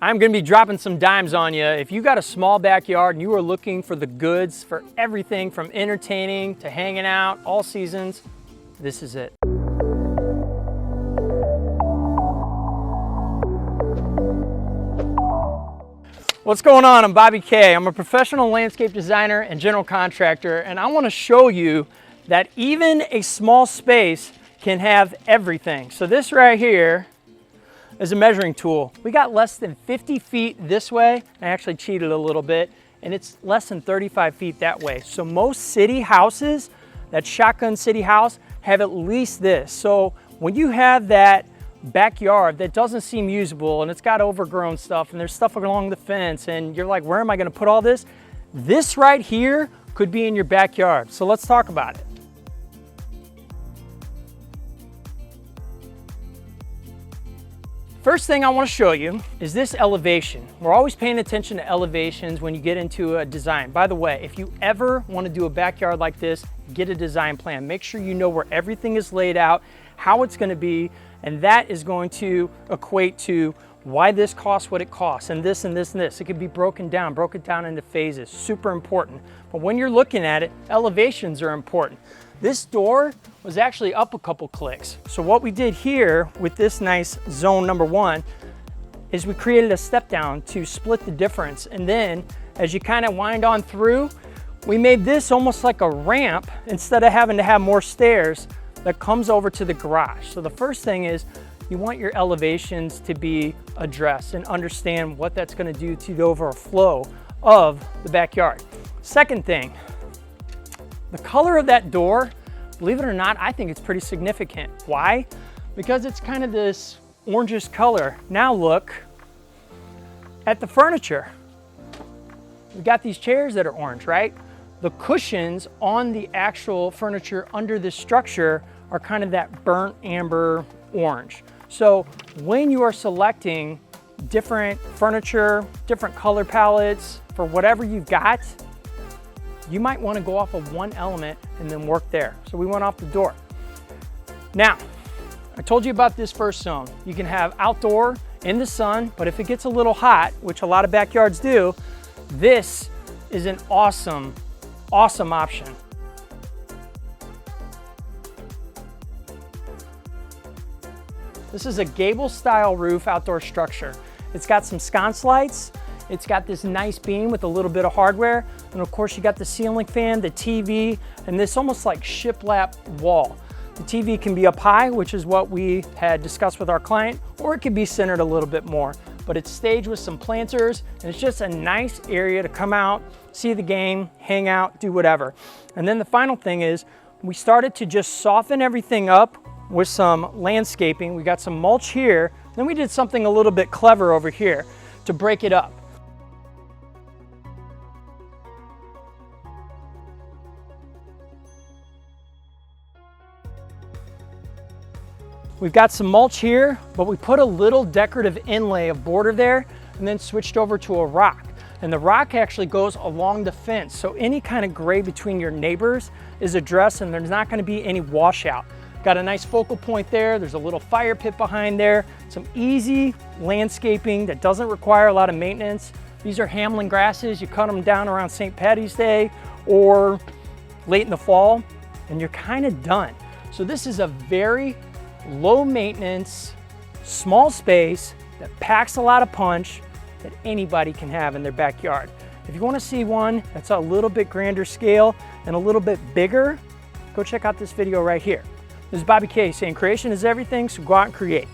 I'm gonna be dropping some dimes on you. If you got a small backyard and you are looking for the goods for everything from entertaining to hanging out, all seasons, this is it. What's going on? I'm Bobby K. I'm a professional landscape designer and general contractor, and I want to show you that even a small space can have everything. So this right here is a measuring tool. We got less than 50 feet this way. I actually cheated a little bit, and it's less than 35 feet that way. So most city houses, that shotgun city house, have at least this. So when you have that backyard that doesn't seem usable and it's got overgrown stuff and there's stuff along the fence and you're like, where am I gonna put all this? This right here could be in your backyard. So let's talk about it. First thing I want to show you is this elevation. We're always paying attention to elevations when you get into a design. By the way, if you ever want to do a backyard like this, get a design plan. Make sure you know where everything is laid out, how it's going to be, and that is going to equate to why this costs what it costs, and this and this and this. It could be broken down into phases. Super important. But when you're looking at it, elevations are important. This door was actually up a couple clicks. So what we did here with this nice zone number 1 is we created a step down to split the difference. And then as you kind of wind on through, we made this almost like a ramp instead of having to have more stairs that comes over to the garage. So the first thing is you want your elevations to be addressed and understand what that's going to do to the overall flow of the backyard. Second thing, the color of that door, believe it or not, I think it's pretty significant. Why? Because it's kind of this orangish color. Now look at the furniture. We've got these chairs that are orange, right? The cushions on the actual furniture under this structure are kind of that burnt amber orange. So when you are selecting different furniture, different color palettes for whatever you've got, you might want to go off of one element and then work there. So we went off the door. Now, I told you about this first zone. You can have outdoor in the sun, but if it gets a little hot, which a lot of backyards do, this is an awesome option. This is a gable style roof outdoor structure. It's got some sconce lights. It's got this nice beam with a little bit of hardware. And of course you got the ceiling fan, the TV, and this almost like shiplap wall. The TV can be up high, which is what we had discussed with our client, or it could be centered a little bit more. But it's staged with some planters, and it's just a nice area to come out, see the game, hang out, do whatever. And then the final thing is, we started to just soften everything up with some landscaping. We got some mulch here, then we did something a little bit clever over here to break it up. We've got some mulch here, but we put a little decorative inlay of border there and then switched over to a rock. And the rock actually goes along the fence. So any kind of gray between your neighbors is addressed and there's not going to be any washout. Got a nice focal point there. There's a little fire pit behind there. Some easy landscaping that doesn't require a lot of maintenance. These are Hamlin grasses. You cut them down around St. Patty's Day or late in the fall and you're kind of done. So this is a very low maintenance, small space that packs a lot of punch that anybody can have in their backyard. If you want to see one that's a little bit grander scale and a little bit bigger, go check out this video right here. This is Bobby K saying creation is everything, so go out and create.